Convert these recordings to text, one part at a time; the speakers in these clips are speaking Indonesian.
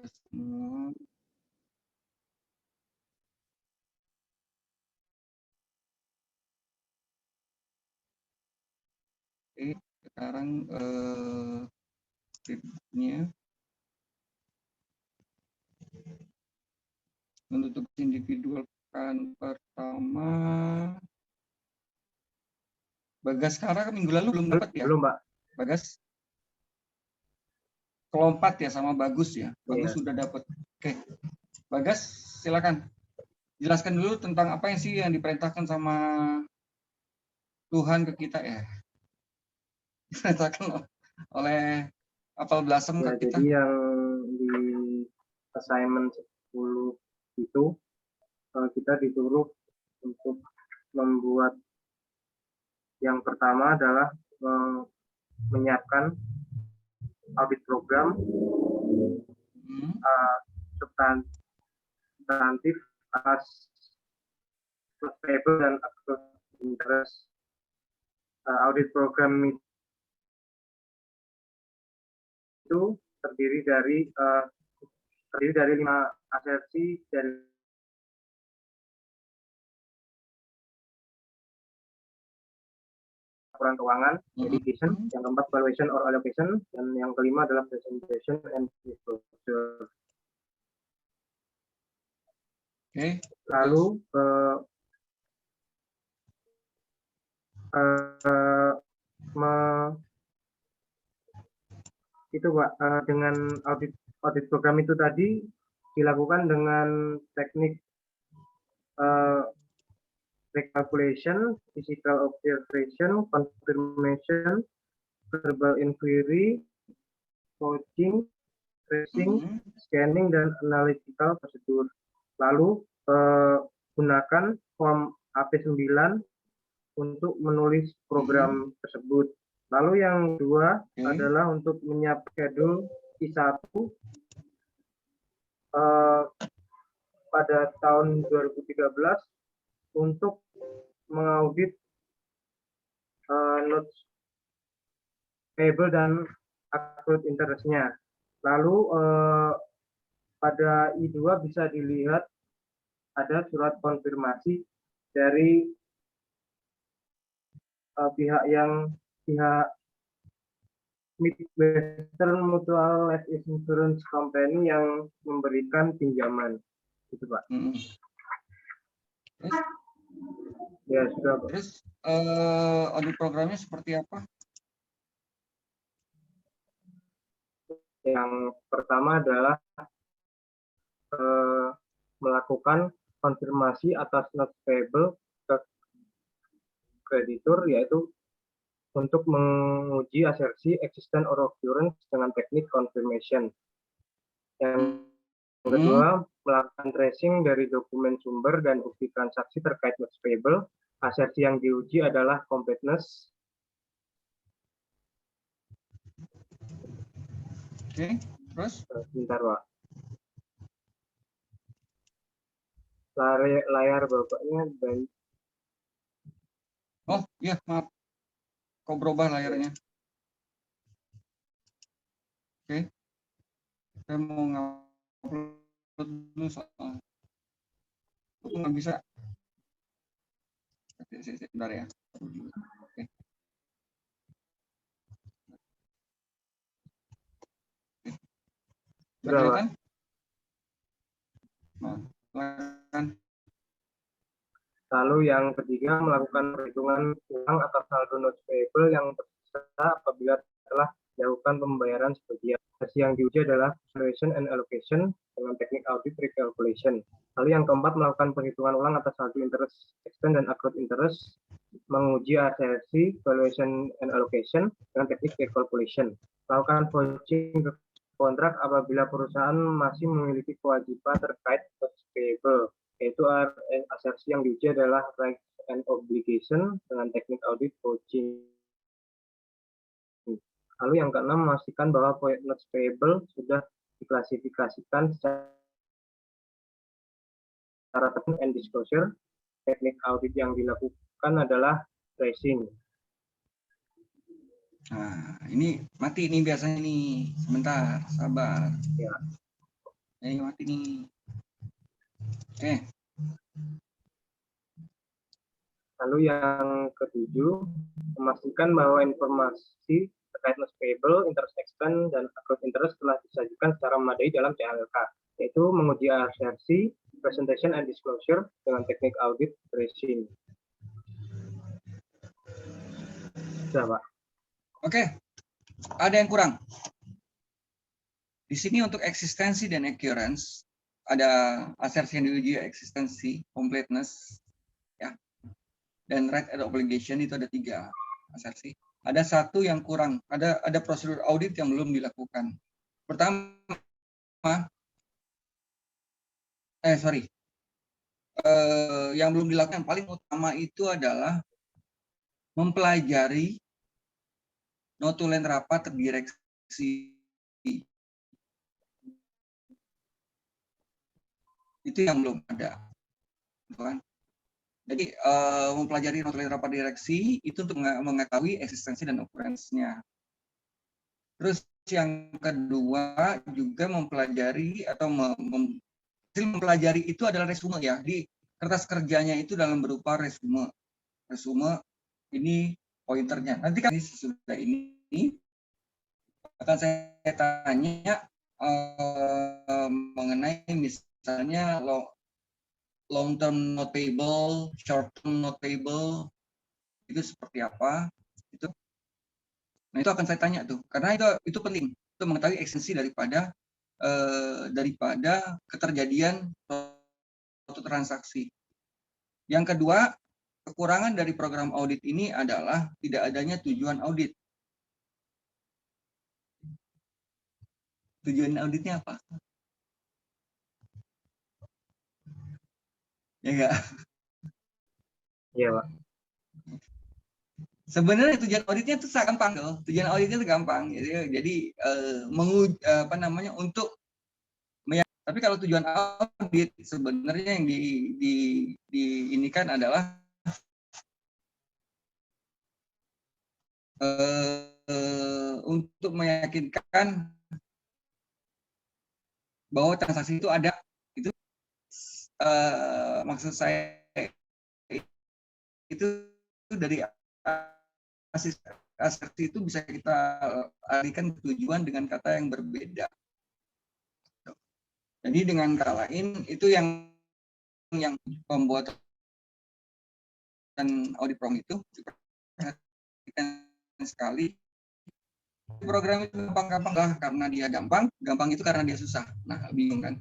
semua. Oke, sekarang tipsnya untuk individual pekan pertama. Bagas sekarang minggu lalu belum dapat ya? Belum, Pak. Bagas kelompat ya sama Bagus ya. Bagus Iya. sudah dapat. Oke. Bagas silakan. Jelaskan dulu tentang apa yang sih yang diperintahkan sama Tuhan ke kita ya. Diperintahkan oleh apel blasem Ya, ke kita. jadi yang di assignment 10 itu kita disuruh untuk membuat yang pertama adalah menyiapkan audit program substantif atas payable dan accrued interest. Audit program itu terdiri dari 5 asersi dari laporan keuangan, education, yang keempat valuation or allocation, dan yang kelima adalah presentation and disclosure. Oke. Lalu itu Pak, dengan audit program itu tadi dilakukan dengan teknik recalculation, physical observation, confirmation, verbal inquiry, coaching, tracing, scanning, dan analytical prosedur. Lalu gunakan form AP9 untuk menulis program tersebut. Lalu yang kedua adalah untuk menyiapkan schedule I1 pada tahun 2013 untuk mengaudit notes payable dan accrued interest-nya. Lalu pada I2 bisa dilihat ada surat konfirmasi dari pihak Midwestern Mutual Life Insurance Company yang memberikan pinjaman, gitu Pak. Ya sudah Pak. Terus audit programnya seperti apa? Yang pertama adalah melakukan konfirmasi atas notes payable ke kreditur, yaitu untuk menguji asersi existence or occurrence dengan teknik confirmation. Yang kedua, melakukan tracing dari dokumen sumber dan bukti transaksi terkait notes payable. Asersi yang diuji adalah completeness. Oke, terus? Sebentar, Pak. Layar bapaknya baik. Oh iya, maaf. Kok berubah layarnya? Oke. Saya mau ngupload dulu soal. Aku nggak bisa. Sebentar ya. Oke. Kelihatan? Nah, silakan. Lalu yang ketiga, melakukan perhitungan ulang atas saldo notes payable yang tersisa apabila telah dilakukan pembayaran sebagian. Hasil yang diuji adalah valuation and allocation dengan teknik audit recalculation. Lalu yang keempat, melakukan perhitungan ulang atas saldo interest expense dan accrued interest, menguji asersi valuation and allocation dengan teknik recalculation. Melakukan vouching kontrak apabila perusahaan masih memiliki kewajiban terkait notes payable, yaitu asersi yang diuji adalah rights and obligation dengan teknik audit vouching. Lalu yang keenam, memastikan bahwa notes payable sudah diklasifikasikan secara teknik and disclosure. Teknik audit yang dilakukan adalah tracing. Nah, ini mati nih biasanya nih. Sebentar, sabar. Ya. mati nih. Oke. Lalu yang ketujuh, memastikan bahwa informasi terkait loss payable, interest expense, dan accrued interest telah disajikan secara memadai dalam CLK, yaitu menguji asersi, presentation and disclosure dengan teknik audit tracing. Sudah, Pak. Oke. Ada yang kurang? Di sini untuk eksistensi dan occurrence, ada asersi yang diuji, eksistensi, completeness, ya. Dan right at obligation itu ada 3 asersi. Ada 1 yang kurang, ada prosedur audit yang belum dilakukan. Pertama, yang belum dilakukan paling utama itu adalah mempelajari notulen rapat direksi. Itu yang belum ada. Jadi mempelajari notulen rapat direksi itu untuk mengetahui eksistensi dan occurrence-nya. Terus yang kedua juga mempelajari atau mempelajari itu adalah resume ya. Di kertas kerjanya itu dalam berupa resume. Resume ini pointernya. Nanti kan sesudah ini akan saya tanya mengenai misalnya long term notable, short term notable itu seperti apa? Itu. Nah, itu akan saya tanya tuh, karena itu penting untuk mengetahui esensi daripada keterjadian suatu transaksi. Yang kedua, kekurangan dari program audit ini adalah tidak adanya tujuan audit. Tujuan auditnya apa? Ya enggak? Iya, Pak. Sebenarnya tujuan auditnya itu sangat gampang loh. Tujuan auditnya itu gampang. Jadi untuk tapi kalau tujuan audit sebenarnya yang diinikan adalah untuk meyakinkan bahwa transaksi itu ada. Itu maksud saya itu dari asersi itu bisa kita alihkan tujuan dengan kata yang berbeda. Jadi dengan kata lain itu yang pembuatan audit program itu diperhatikan sekali. Program itu gampang-gampang lah karena dia gampang itu karena dia susah. Nah, bingung kan?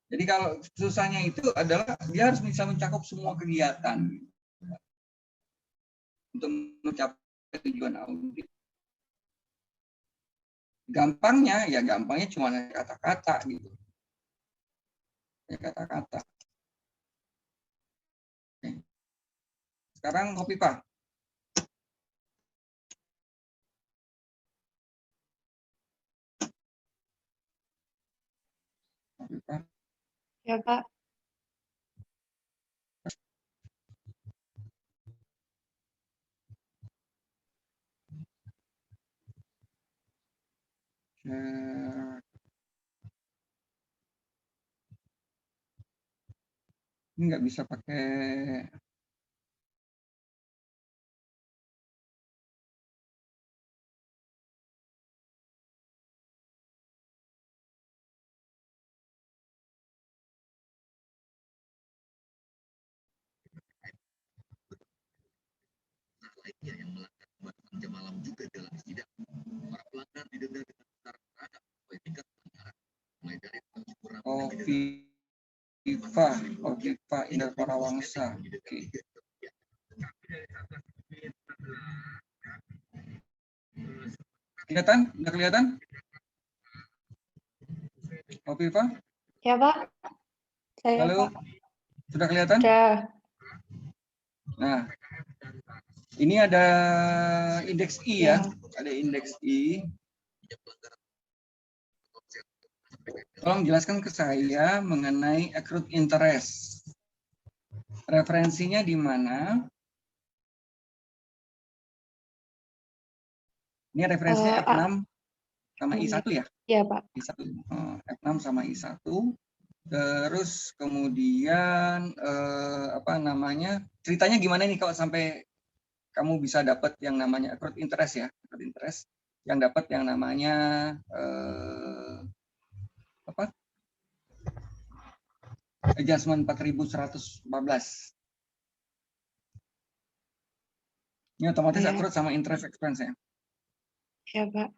Jadi kalau susahnya itu adalah dia harus bisa mencakup semua kegiatan untuk mencapai tujuan audit. Gampangnya cuma kata-kata gitu. Ya kata-kata. Sekarang Hopipa. Ya, Pak. Ini nggak bisa pakai lainnya yang melakukan jam malam juga dalam sidang. Para pelanggar didenda dengan besar terhadap tingkat pelanggaran, mulai dari kurang Oviva Indah Parawangsa. Oke. Kelihatan? Udah kelihatan? Oviva? Ya, Pak. Saya, Halo? Pak. Sudah kelihatan? Sudah. Nah, ini ada indeks I ya. Ada indeks I. Tolong jelaskan ke saya mengenai accrued interest. Referensinya di mana? Ini referensinya F6. sama I1 ya? Iya, Pak. I1, F6 sama I1. Terus kemudian apa namanya? Ceritanya gimana nih kalau sampai kamu bisa dapat yang namanya accrued interest ya? Accrued interest yang dapat yang namanya apa? Adjustment 4114. Ini otomatis Oke. accrued sama interest expense ya? Ya, Pak.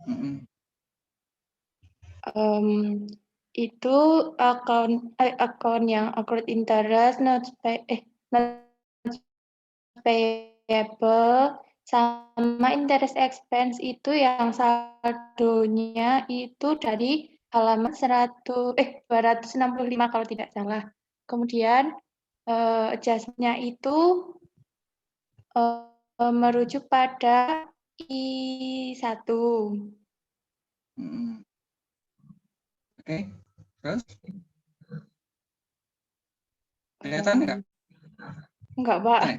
Mm-mm. Itu akun yang accrued interest, not payable, sama interest expense itu yang saldonya itu dari halaman 265 kalau tidak salah. Kemudian adjustment-nya itu merujuk pada I1. Oke, terus kelihatan nggak? Enggak, Pak.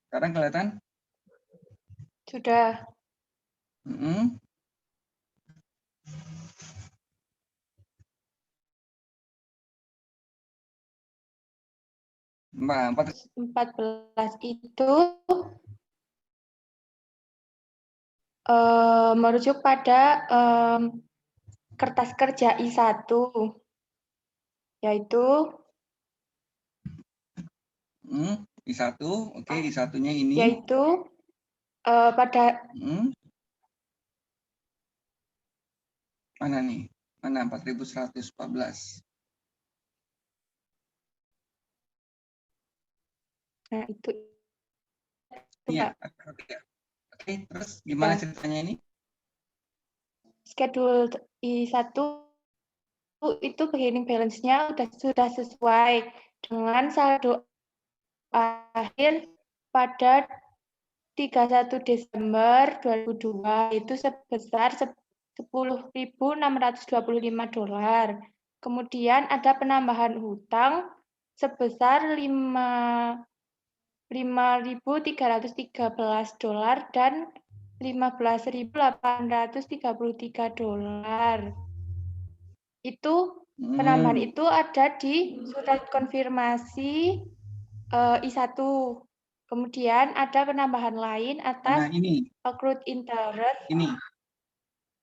Sekarang kelihatan? Sudah. Mbak, 14 itu merujuk pada kertas kerja I1, yaitu I1, oke, I1-nya ini. Yaitu pada mana nih? Mana 4114? Nah, itu Iya, Pak. oke, terus gimana ceritanya ini? Schedule I1 itu beginning balance-nya sudah sesuai dengan saldo akhir pada 31 Desember 2002 itu sebesar $10.625. Kemudian ada penambahan hutang sebesar $5.313 dan $15.833. Itu penambahan itu ada di surat konfirmasi I1. Kemudian ada penambahan lain atas accrued interest. Ini.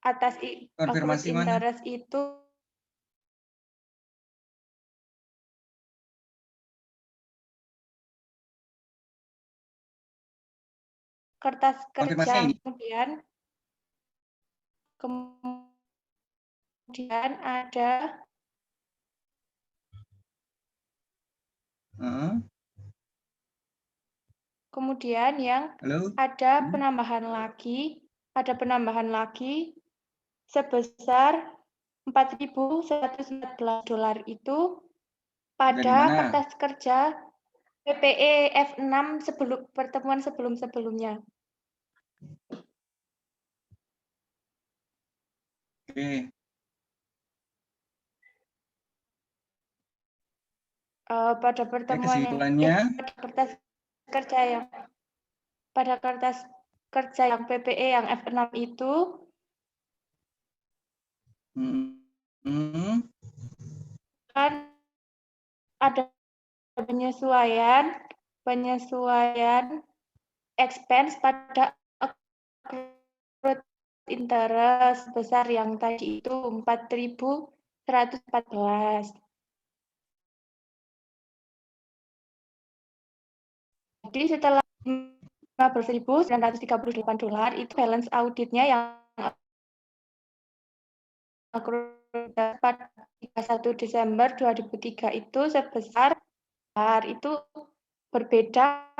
Atas accrued interest itu kertas kerja, kemudian ada kemudian yang ada penambahan lagi sebesar $4.114 itu pada kertas kerja PPE F6 pertemuan sebelum-sebelumnya. Oke. Pada pertemuan pada kertas kerja yang PPE yang F6 itu kan ada penyesuaian expense pada accrued interest besar yang tadi itu 4.114. Jadi setelah $15.938 itu balance auditnya yang pada 31 Desember 2003 itu sebesar itu berbeda.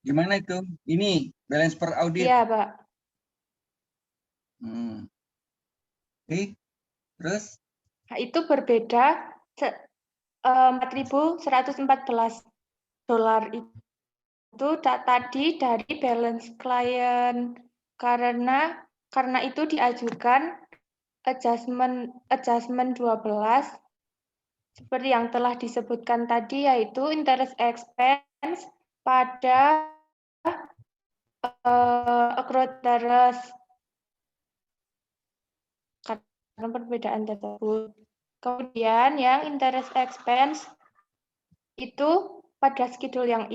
Gimana itu? Ini balance per audit. Iya, Pak. Oke. Terus? Nah, itu berbeda 4.114. dolar itu tadi dari balance client karena itu diajukan adjustment 12 seperti yang telah disebutkan tadi, yaitu interest expense pada accrued interest karena perbedaan tersebut. Kemudian yang interest expense itu pada schedule yang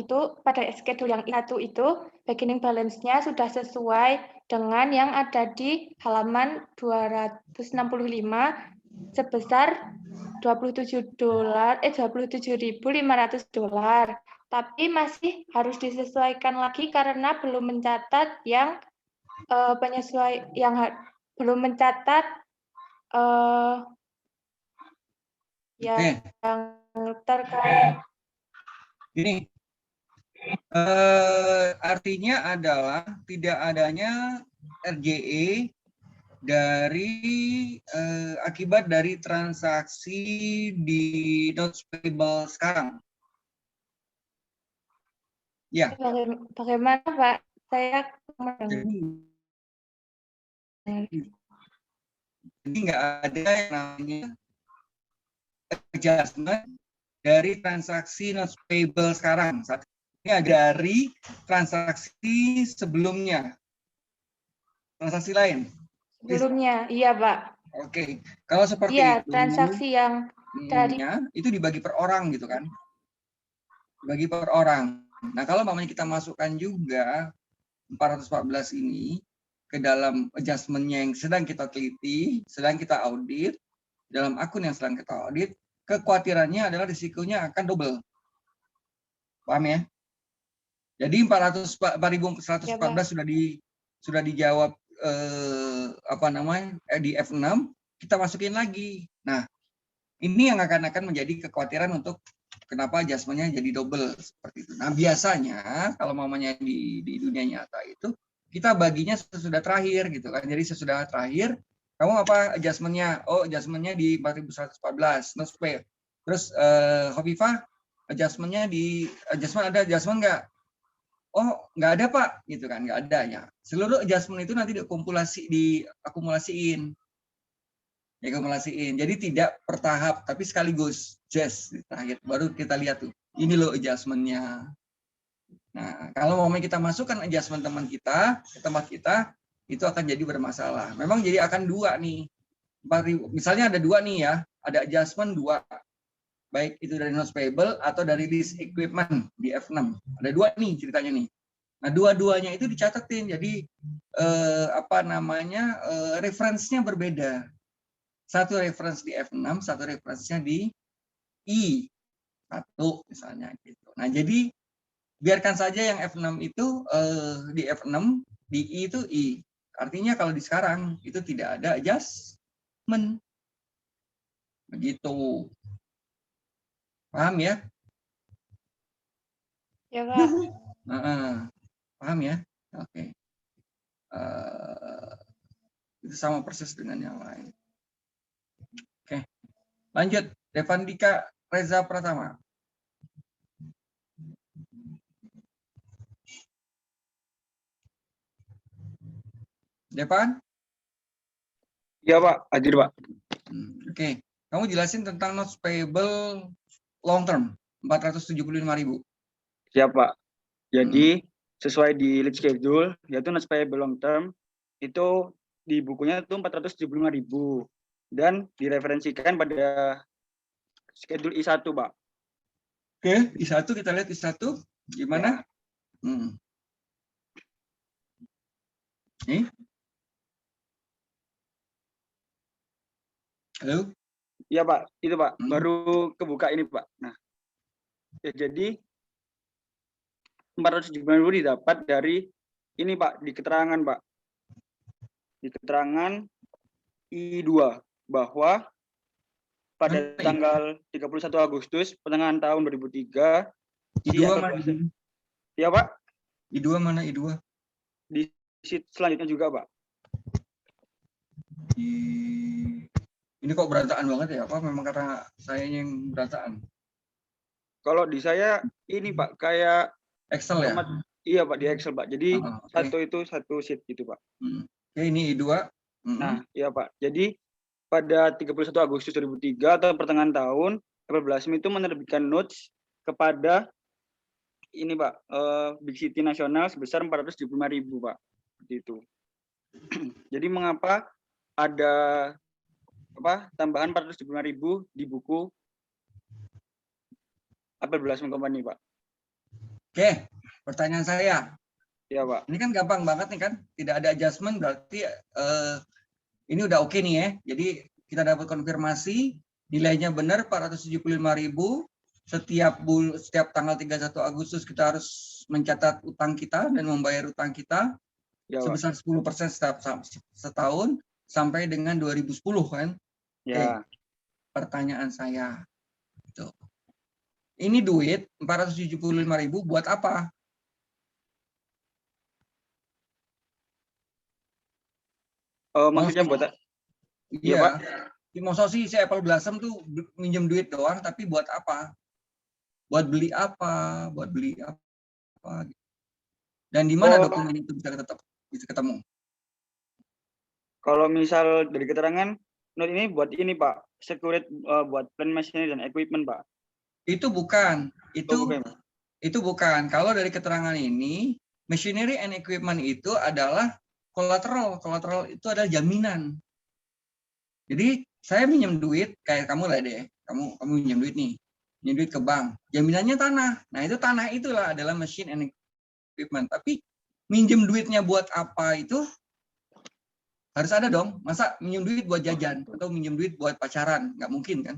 satu itu beginning balance-nya sudah sesuai dengan yang ada di halaman 265 sebesar $27.500, tapi masih harus disesuaikan lagi karena belum mencatat yang belum mencatat yang terkait. Ini artinya adalah tidak adanya RJE dari akibat dari transaksi di notes payable sekarang. Ya. Bagaimana Pak? Saya jadi nggak ada yang namanya adjustment dari transaksi notes payable sekarang. Saat ini dari transaksi sebelumnya. Transaksi lain. Sebelumnya, iya Pak. Oke, kalau seperti iya, itu, transaksi yang dari itu dibagi per orang gitu kan? Dibagi per orang. Nah, kalau mamanya kita masukkan juga 414 ini ke dalam adjustment-nya yang sedang kita teliti, sedang kita audit, dalam akun yang sedang kita audit, kekhawatirannya adalah risikonya akan double. Paham ya? Jadi 4.114 ya, sudah dijawab di F6, kita masukin lagi. Nah, ini yang akan menjadi kekhawatiran untuk kenapa adjustment-nya jadi double seperti itu. Nah, biasanya kalau mamanya di dunia nyata itu kita baginya sesudah terakhir gitu kan. Jadi sesudah terakhir kamu apa adjustment-nya? Oh, adjustment-nya di 4.114 notes pay. Terus Khofifah adjustment-nya ada adjustment nggak? Oh, nggak ada Pak, gitu kan, nggak ada ya. Seluruh adjustment itu nanti diakumulasiin. Jadi tidak per tahap, tapi sekaligus just di terakhir. Baru kita lihat tuh, ini loh adjustment-nya. Nah, kalau mau kita masukkan adjustment teman kita ke tempat kita, itu akan jadi bermasalah. Memang jadi akan dua nih. Misalnya ada dua nih ya, ada adjustment dua. Baik itu dari notes payable atau dari list equipment di F6. Ada dua nih ceritanya nih. Nah, dua-duanya itu dicatatin. Jadi referensinya berbeda. Satu reference di F6, satu referensinya di I1 misalnya gitu. Nah, jadi biarkan saja yang F6 itu di F6, di I itu I. Artinya kalau di sekarang itu tidak ada adjustment. Begitu. Paham ya? Ya, Pak. Paham ya? Oke. Itu sama persis dengan yang lain. Oke. Lanjut. Devandika Reza Pratama. Devan? Iya Pak, hadir Pak. Oke. Kamu jelasin tentang notes payable long term 475.000. Siap Pak. Jadi sesuai di lead schedule, yaitu notes payable long term itu di bukunya itu 475.000 dan direferensikan pada schedule I1 Pak. Oke, I1 kita lihat I1 gimana? Ya. Nih. Halo? Iya Pak, itu Pak. Baru kebuka ini Pak. Nah, ya, jadi 475.000 didapat dari ini Pak, di keterangan Pak. Di keterangan I2 bahwa pada tanggal 31 Agustus pertengahan tahun 2003 I2 mana? Ya Pak. I2 mana I2? Di sheet selanjutnya juga Pak. Ini kok berantakan banget ya? Apa memang karena saya yang berantakan? Kalau di saya ini Pak, kayak Excel ya? format, iya Pak, di Excel Pak. Jadi Oke. satu sheet gitu Pak. Oke, ini I2. Nah, iya Pak. Jadi pada 31 Agustus 2003 atau pertengahan tahun, Apple Blossom itu menerbitkan notes kepada ini Pak, Big City Nasional sebesar 475.000 Pak. Seperti itu. Jadi mengapa ada tambahan 475.000 di buku Apple Blossom Company Pak? Oke, pertanyaan saya. Iya Pak. Ini kan gampang banget nih kan, tidak ada adjustment berarti ini udah oke nih ya. Jadi kita dapat konfirmasi nilainya benar 475.000. Setiap tanggal 31 Agustus kita harus mencatat utang kita dan membayar utang kita Ya, sebesar 10% setiap setahun sampai dengan 2010 kan. Ya. Oke. Pertanyaan saya. Gitu. Ini duit 475.000 buat apa? Maksudnya buat Iya, Pak. Masa sih si Apple Blossom tuh minjem duit doang, tapi buat apa? Buat beli apa? Buat beli apa? Dan di mana dokumen itu bisa ketemu? Kalau misal dari keterangan note ini buat ini Pak, security buat plant machinery dan equipment Pak. Itu bukan. bukan, Pak. Itu bukan. Kalau dari keterangan ini, machinery and equipment itu adalah collateral. Collateral itu adalah jaminan. Jadi saya minjem duit kayak kamu lah deh. Kamu minjem duit nih. Minjem duit ke bank. Jaminannya tanah. Nah, itu tanah itulah adalah machine and equipment. Tapi minjem duitnya buat apa itu harus ada dong. Masa minjem duit buat jajan atau minjem duit buat pacaran? Nggak mungkin kan?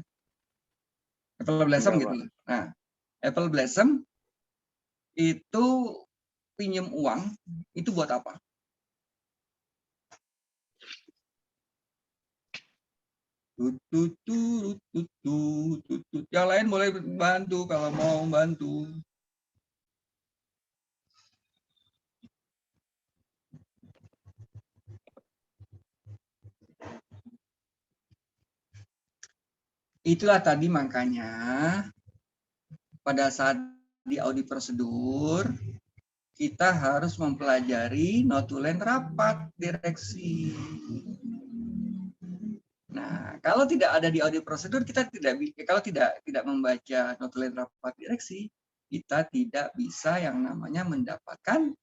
Apple Blossom gitu. Nah, Apple Blossom itu pinjem uang itu buat apa? Yang lain boleh bantu kalau mau bantu. Itulah tadi makanya pada saat di audit prosedur kita harus mempelajari notulen rapat direksi. Nah, kalau tidak ada di audit prosedur kita tidak membaca notulen rapat direksi, kita tidak bisa yang namanya mendapatkan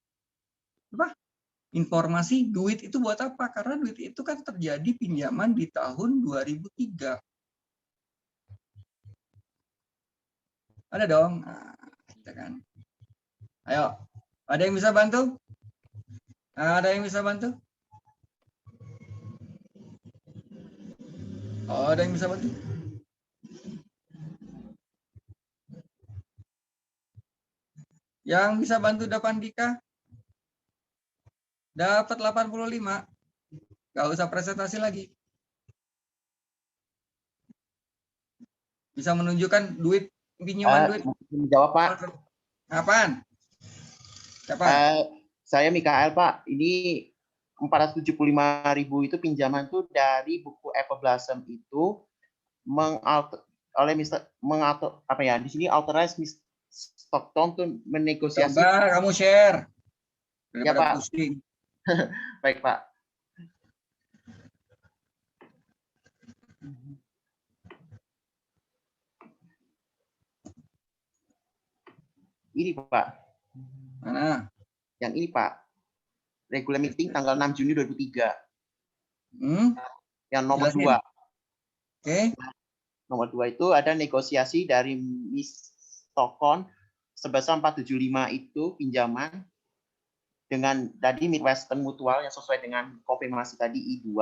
informasi duit itu buat apa? Karena duit itu kan terjadi pinjaman di tahun 2003. Ada dong. Nah, kita kan. Ayo, ada yang bisa bantu? Ada yang bisa bantu? Oh, ada yang bisa bantu? Yang bisa bantu Dapan Dika? Dapat 85. Gak usah presentasi lagi. Bisa menunjukkan duit, pinjaman duit. Menjawab Pak. Kapan? Siapa? Saya Mikael Pak. Ini 475.000 itu pinjaman tuh dari buku Apple Blossom itu di sini authorized Mr. Stockton tuh menegosiasi. Coba kamu share. Ya Pak. Pusing. Baik Pak. Ini Pak. Mana? Yang ini Pak. Regular meeting tanggal 6 Juni 2003. Yang nomor 2. Oke. Nomor 2 itu ada negosiasi dari Miss Stockton sebesar 475 itu pinjaman dengan tadi Midwestern Mutual yang sesuai dengan konfirmasi tadi I2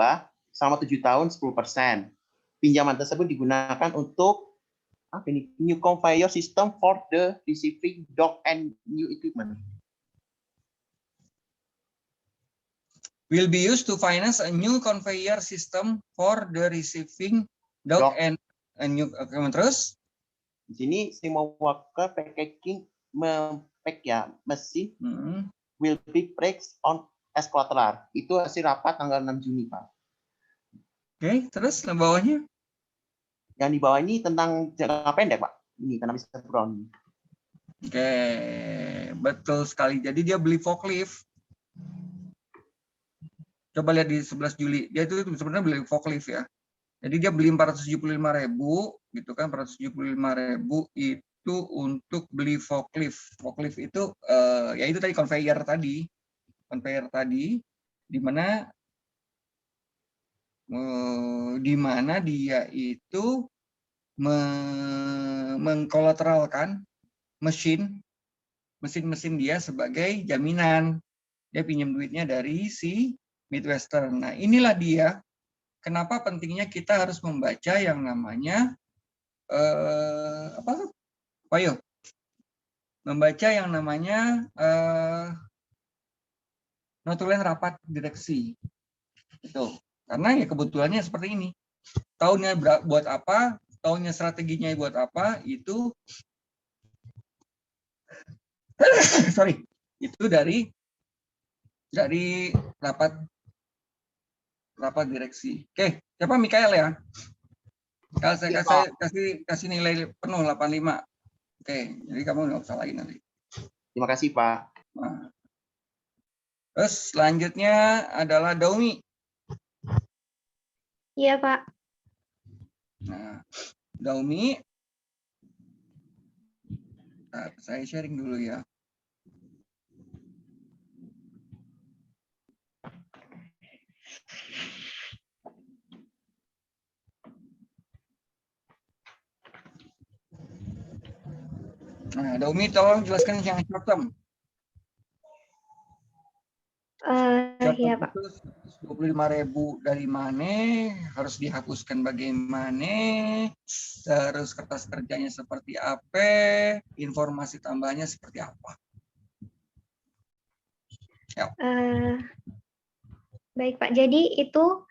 selama 7 tahun 10%. Pinjaman tersebut digunakan untuk new conveyor system for the receiving dock and new equipment. Will be used to finance a new conveyor system for the receiving dock and new equipment. Terus? Di sini Simo Walker packaging mesin will be priced on as collateral. Itu hasil rapat tanggal 6 Juni, Pak. Oke, terus di bawahnya? Yang di bawah ini tentang jangka pendek, Pak. ini karena Mr. Brown. Oke, betul sekali. Jadi dia beli forklift. Coba lihat di 11 Juli. Dia itu sebenarnya beli forklift ya. Jadi dia beli 475.000 gitu kan, 475.000 itu untuk beli forklift. Forklift itu ya itu tadi conveyor tadi. Conveyor tadi di mana dia itu mengkolateralkan mesin dia sebagai jaminan. Dia pinjam duitnya dari si Midwestern. Nah, inilah dia kenapa pentingnya kita harus membaca yang namanya membaca yang namanya notulen rapat direksi. Itu. Karena ya kebetulannya seperti ini. Tahunnya buat apa, tahunnya strateginya buat apa, itu itu dari rapat direksi. Oke, siapa Mikael ya? Kalau saya kasih nilai penuh 85. Oke, jadi kamu nggak usah lagi nanti. Terima kasih, Pak. Nah. Terus selanjutnya adalah Daumi. Iya, Pak. Nah, Daumi, saya sharing dulu ya. Nah, Daumi tolong jelaskan yang short term. Iya, Pak. 25.000 dari mana, harus dihapuskan bagaimana, terus kertas kerjanya seperti apa, informasi tambahannya seperti apa. Ya. Baik, Pak. Jadi itu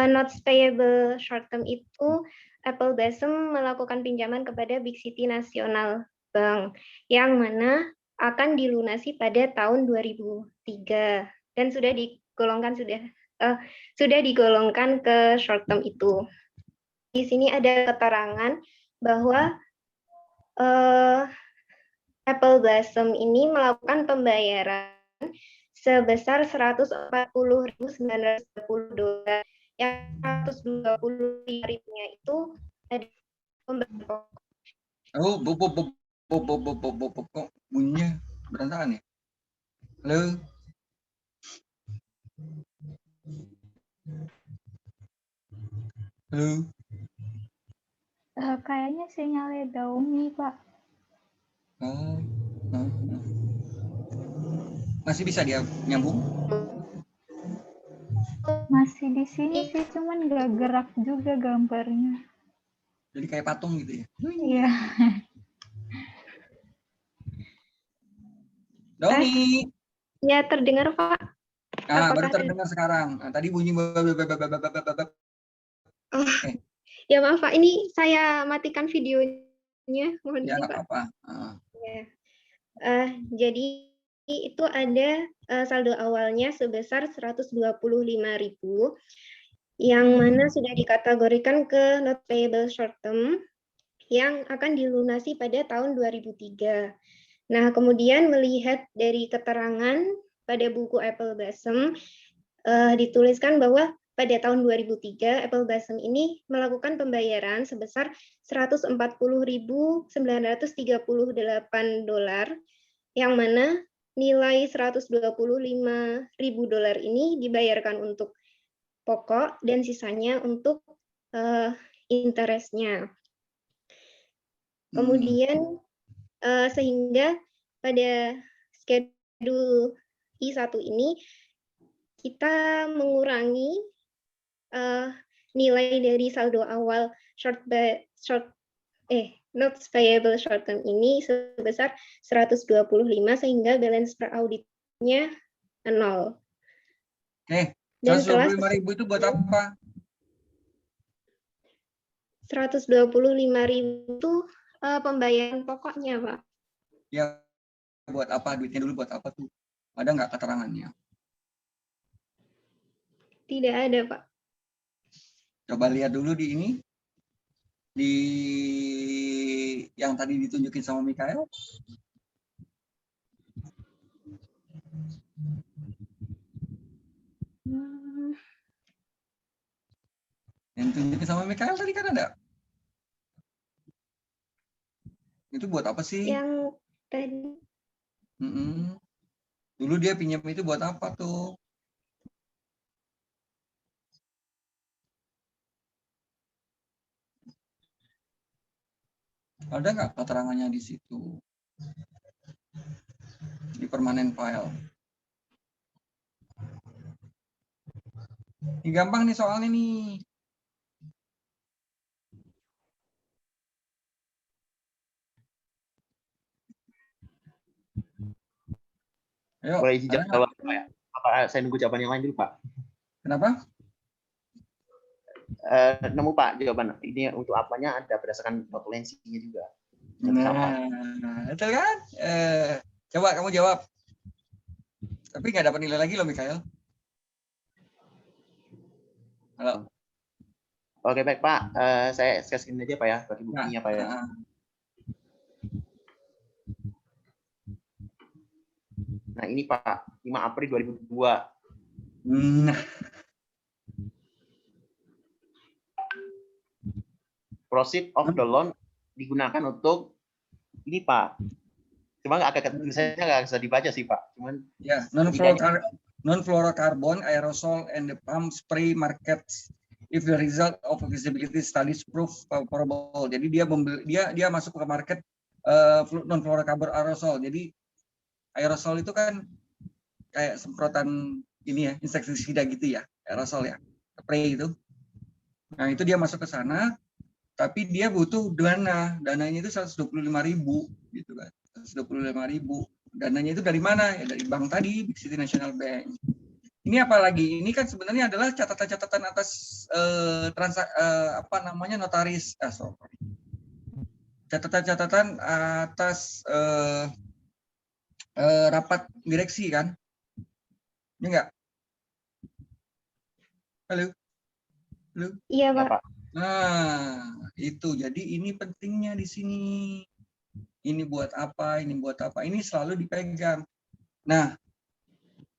notes payable short term itu Apple Blossom melakukan pinjaman kepada Big City National Bank yang mana akan dilunasi pada tahun 2003 dan sudah digolongkan ke short term itu. Di sini ada keterangan bahwa Apple Blossom ini melakukan pembayaran sebesar $140.930, yang $125.000-nya itu ada pembayaran pokok. Oh, bunyinya berantakan ya? Halo? Halo? Kayaknya sinyalnya Daumi, Pak. Masih bisa dia nyambung? Masih di sini sih, cuman nggak gerak juga gambarnya. Jadi kayak patung gitu ya? Iya. Daumi. Ya, terdengar, Pak. Nah, baru terdengar sekarang. Nah, tadi bunyi ya maaf Pak, ini saya matikan videonya. Mohon ya, izin, nggak Pak. apa-apa. Jadi itu ada saldo awalnya sebesar 125.000 yang mana sudah dikategorikan ke not payable short term yang akan dilunasi pada tahun 2003. Nah, kemudian melihat dari keterangan pada buku Apple Blossom dituliskan bahwa pada tahun 2003 Apple Blossom ini melakukan pembayaran sebesar $140.938 yang mana nilai $125.000 ini dibayarkan untuk pokok dan sisanya untuk interestnya. Kemudian sehingga pada schedule I1 ini kita mengurangi nilai dari saldo awal notes payable short term ini sebesar 125 sehingga balance per auditnya 0. Oke, 125.000 itu buat apa? 125.000 itu pembayaran pokoknya, Pak. Ya, buat apa? Duitnya dulu buat apa tuh? Ada nggak keterangannya? Tidak ada, Pak. Coba lihat dulu di ini. di yang tadi ditunjukin sama Mikael? Yang ditunjukin sama Mikael tadi kan ada. Itu buat apa sih? Yang tadi Dulu dia pinjam itu buat apa tuh? Ada nggak keterangannya di situ? Di permanen file. Ini gampang nih soalnya nih. Ayo, Boleh izin ada nggak? jawab Pak ya? Apa saya nunggu jawaban yang lain dulu Pak? Kenapa? Nemu Pak jawaban ini untuk apanya ada berdasarkan notulensinya juga. Nah, betul kan? Coba kamu jawab. Tapi nggak dapat nilai lagi loh, Mikael. Halo. Oke baik Pak, saya screen aja Pak ya, bagi buktinya Pak ya. Nah ini Pak, 5 April 2002. Nah, Proceed of the loan digunakan untuk ini Pak. Cuma agak tulisannya nggak bisa dibaca sih Pak. Cuman ya, non-fluorocarbon aerosol and the pump spray markets if the result of feasibility studies prove favorable. Jadi dia masuk ke market non-fluorocarbon aerosol. Jadi aerosol itu kan kayak semprotan ini ya, insektisida gitu ya, aerosol ya, spray itu. Nah, itu dia masuk ke sana, tapi dia butuh dana. Dananya itu 125.000 gitu kan. 125.000. Dananya itu dari mana? Ya dari bank tadi, Big City National Bank. Ini apalagi? Ini kan sebenarnya adalah catatan-catatan atas notaris. Catatan-catatan atas rapat direksi kan? Ini enggak? Halo? Halo? Iya, Pak. Nah, itu. Jadi ini pentingnya di sini. Ini buat apa? Ini buat apa? Ini selalu dipegang. Nah,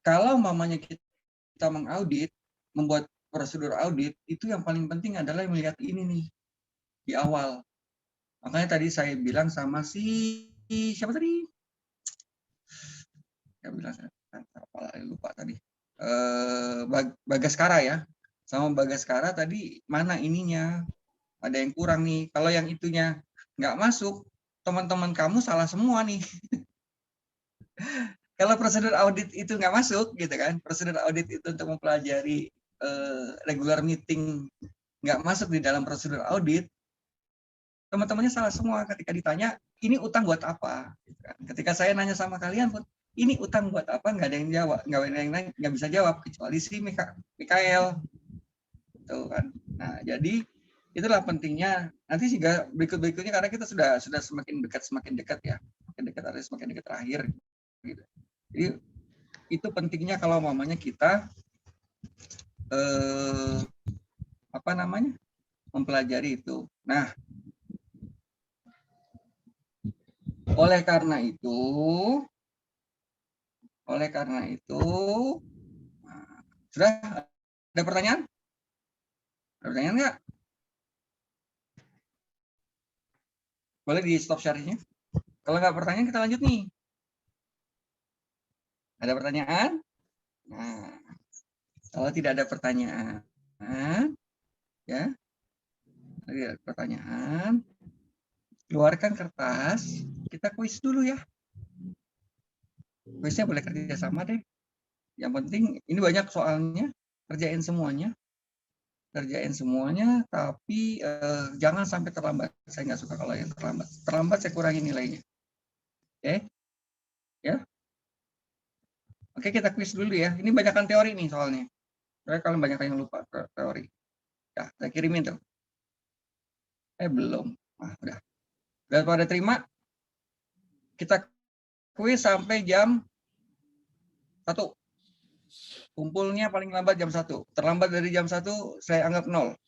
kalau mamanya kita mengaudit, membuat prosedur audit, itu yang paling penting adalah melihat ini nih di awal. Makanya tadi saya bilang sama siapa tadi? Saya bilang lupa tadi. Bagaskara ya. Sama Bagaskara tadi mana ininya? Ada yang kurang nih. Kalau yang itunya nggak masuk, teman-teman kamu salah semua nih. Kalau prosedur audit itu nggak masuk, gitu kan? Prosedur audit itu untuk mempelajari regular meeting nggak masuk di dalam prosedur audit, teman-temannya salah semua. Ketika ditanya, ini utang buat apa? Gitu kan. Ketika saya nanya sama kalian pun, ini utang buat apa? Nggak ada yang jawab, nggak bisa jawab kecuali si Mikael. Tuh kan. Nah, jadi itulah pentingnya. Nanti juga berikutnya karena kita sudah semakin dekat ya, semakin dekat terakhir. Gitu. Jadi itu pentingnya kalau mamanya kita mempelajari itu. Nah, oleh karena itu, sudah ada pertanyaan? Ada pertanyaan nggak? Boleh di stop share-nya. Kalau nggak pertanyaan, kita lanjut nih. Ada pertanyaan? Nah, kalau tidak ada pertanyaan, ya, ada pertanyaan, keluarkan kertas, kita kuis dulu ya. Kuisnya boleh kerja sama deh. Yang penting, ini banyak soalnya, kerjain semuanya, tapi jangan sampai terlambat. Saya nggak suka kalau yang terlambat. Terlambat saya kurangi nilainya. Oke? Ya? Oke, kita kuis dulu ya. Ini banyakkan teori nih soalnya. Soalnya kalian banyak yang lupa teori. Ya, saya kirimin tuh. Belum. Udah. Udah pada terima? Kita kuis sampai jam 1. Kumpulnya paling lambat jam 1. Terlambat dari jam 1, saya anggap 0.